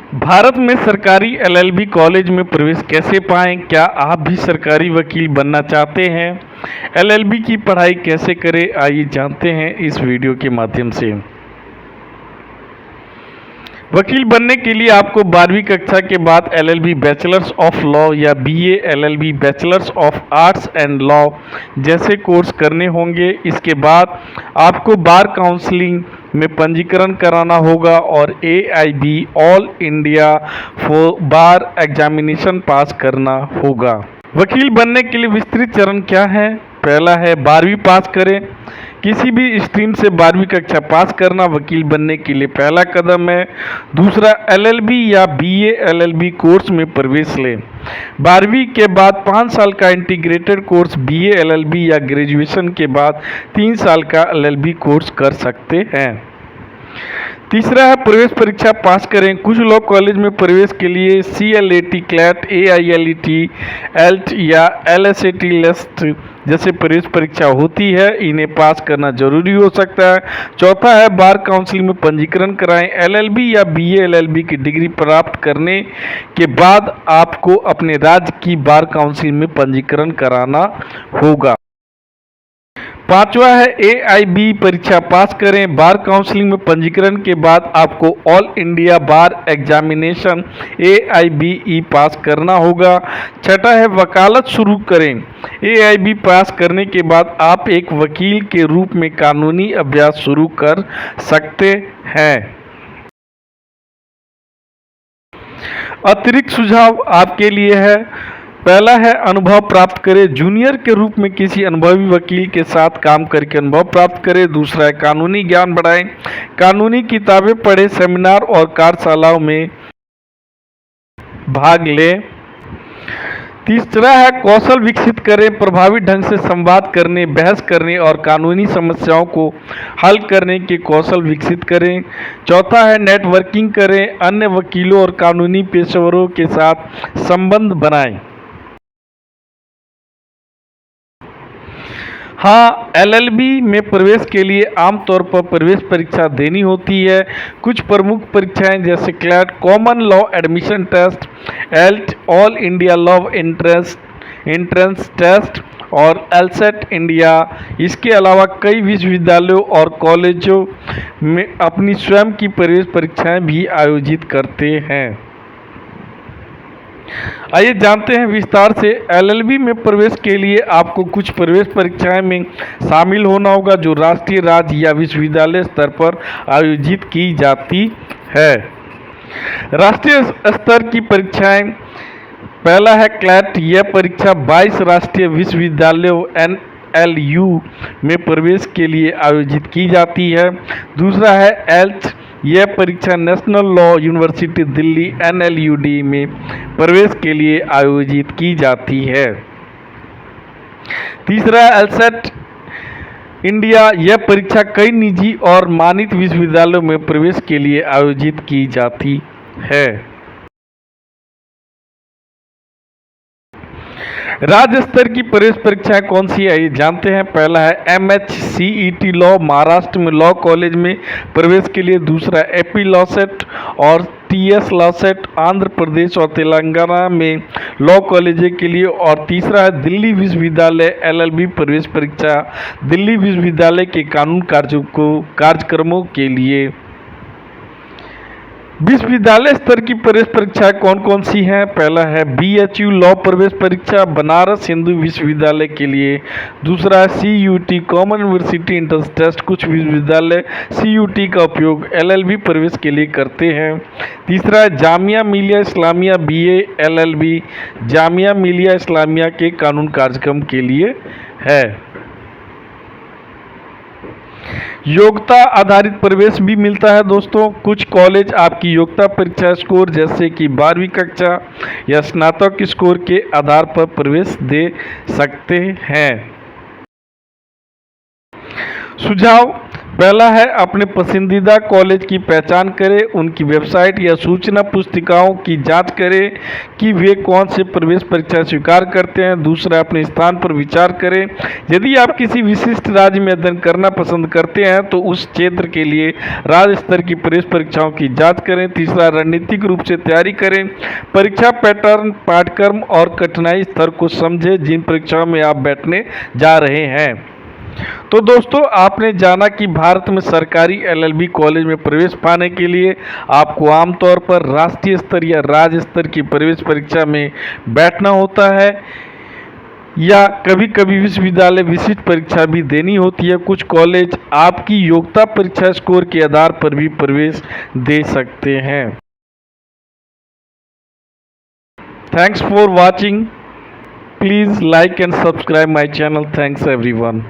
भारत में सरकारी LLB college में प्रवेश कैसे पाएं? क्या आप भी सरकारी वकील बनना चाहते हैं? एलएलबी की पढ़ाई कैसे करें? आइए जानते हैं इस वीडियो के माध्यम से। वकील बनने के लिए आपको 12वीं कक्षा के बाद एलएलबी बैचलर्स ऑफ लॉ या BA LLB bachelors of arts and law जैसे कोर्स करने होंगे। इसके बाद आपको बार काउंसलिंग में पंजीकरण कराना होगा और AIB all India for bar examination पास करना होगा। वकील बनने के लिए विस्तृत चरण क्या है? पहला है 12वीं पास करें। किसी भी स्ट्रीम से 12वीं कक्षा पास करना वकील बनने के लिए पहला कदम है। दूसरा, एलएलबी या बीए एलएलबी कोर्स में प्रवेश लें। 12वीं के बाद 5 साल का इंटीग्रेटेड कोर्स बीए एलएलबी या ग्रेजुएशन के बाद 3 साल का एलएलबी कोर्स कर सकते हैं। तीसरा है प्रवेश परीक्षा पास करें। कुछ लॉ कॉलेज में प्रवेश के लिए CLAT, क्लैट, AILET, एल्ट या LSAT लेस्ट जैसे प्रवेश परीक्षा होती है, इन्हें पास करना जरूरी हो सकता है। चौथा है बार काउंसिल में पंजीकरण कराएं। एलएलबी या बीए एलएलबी की डिग्री प्राप्त करने के बाद आपको अपने राज्य की बार काउंसिल में पंजीकरण कराना होगा। पांचवा है AIB परीक्षा पास करें। बार काउंसलिंग में पंजीकरण के बाद आपको ऑल इंडिया बार एग्जामिनेशन AIBE पास करना होगा। छठा है वकालत शुरू करें। AIB पास करने के बाद आप एक वकील के रूप में कानूनी अभ्यास शुरू कर सकते हैं। अतिरिक्त सुझाव आपके लिए है। पहला है अनुभव प्राप्त करें। जूनियर के रूप में किसी अनुभवी वकील के साथ काम करके अनुभव प्राप्त करें। दूसरा है कानूनी ज्ञान बढ़ाएं। कानूनी किताबें पढ़ें, सेमिनार और कार्यशालाओं में भाग लें। तीसरा है कौशल विकसित करें। प्रभावी ढंग से संवाद करने, बहस करने और कानूनी समस्याओं को हल करने के कौशल विकसित करें। चौथा है नेटवर्किंग करें, अन्य वकीलों और कानूनी पेशेवरों के साथ संबंध बनाएं। हाँ, एलएलबी में प्रवेश के लिए आमतौर पर प्रवेश परीक्षा देनी होती है। कुछ प्रमुख परीक्षाएं जैसे CLAT, common law admission test, AILET all India law entrance test और एलसेट इंडिया। इसके अलावा कई विश्वविद्यालयों और कॉलेजों में अपनी स्वयं की प्रवेश परीक्षाएं भी आयोजित करते हैं। आइए जानते हैं विस्तार से। एलएलबी में प्रवेश के लिए आपको कुछ प्रवेश परीक्षाएं में शामिल होना होगा जो राष्ट्रीय, राज्य या विश्वविद्यालय स्तर पर आयोजित की जाती है। राष्ट्रीय स्तर की परीक्षाएं, पहला है क्लैट। यह परीक्षा 22 राष्ट्रीय विश्वविद्यालयों NLU में प्रवेश के लिए आयोजित की जाती है। दूसरा है एल्ट। यह परीक्षा national law university Delhi NLUD में प्रवेश के लिए आयोजित की जाती है। तीसरा है एलसेट इंडिया। यह परीक्षा कई निजी और मानित विश्वविद्यालयों में प्रवेश के लिए आयोजित की जाती है। राज्य स्तर की प्रवेश परीक्षाएं कौन सी है, ये जानते हैं। पहला है MHCET लॉ, महाराष्ट्र में लॉ कॉलेज में प्रवेश के लिए। दूसरा AP लॉ सेट और TS law set, Andhra Pradesh और तेलंगाना में लॉ कॉलेज के लिए। और तीसरा है दिल्ली विश्वविद्यालय LLB प्रवेश परीक्षा, दिल्ली विश्वविद्यालय के कानून कार्यक्रमों के लिए। विश्वविद्यालय स्तर की प्रवेश परीक्षाएं कौन कौन सी हैं? पहला है BHU लॉ प्रवेश परीक्षा, बनारस हिंदू विश्वविद्यालय के लिए। दूसरा है CUT, common university entrance test. कुछ विश्वविद्यालय CUT का उपयोग LLB प्रवेश के लिए करते हैं। तीसरा है जामिया मिलिया इस्लामिया BA LLB, जामिया मिलिया इस्लामिया के कानून कार्यक्रम के लिए है। योग्यता आधारित प्रवेश भी मिलता है दोस्तों। कुछ कॉलेज आपकी योग्यता परीक्षा स्कोर जैसे कि 12वीं कक्षा या स्नातक स्कोर के आधार पर प्रवेश दे सकते हैं। सुझाव, पहला है अपने पसंदीदा कॉलेज की पहचान करें, उनकी वेबसाइट या सूचना पुस्तिकाओं की जांच करें कि वे कौन से प्रवेश परीक्षा स्वीकार करते हैं। दूसरा, अपने स्थान पर विचार करें। यदि आप किसी विशिष्ट राज्य में अध्ययन करना पसंद करते हैं तो उस क्षेत्र के लिए राज्य स्तर की प्रवेश परीक्षाओं की जांच करें। तीसरा, रणनीतिक रूप से तैयारी करें। परीक्षा पैटर्न, पाठ्यक्रम और कठिनाई स्तर को समझें जिन परीक्षाओं में आप बैठने जा रहे हैं। तो दोस्तों, आपने जाना कि भारत में सरकारी एलएलबी कॉलेज में प्रवेश पाने के लिए आपको आमतौर पर राष्ट्रीय स्तर या राज्य स्तर की प्रवेश परीक्षा में बैठना होता है या कभी कभी विश्वविद्यालय विशिष्ट परीक्षा भी देनी होती है। कुछ कॉलेज आपकी योग्यता परीक्षा स्कोर के आधार पर भी प्रवेश दे सकते हैं। Thanks for watching. Please like and subscribe my channel. Thanks everyone.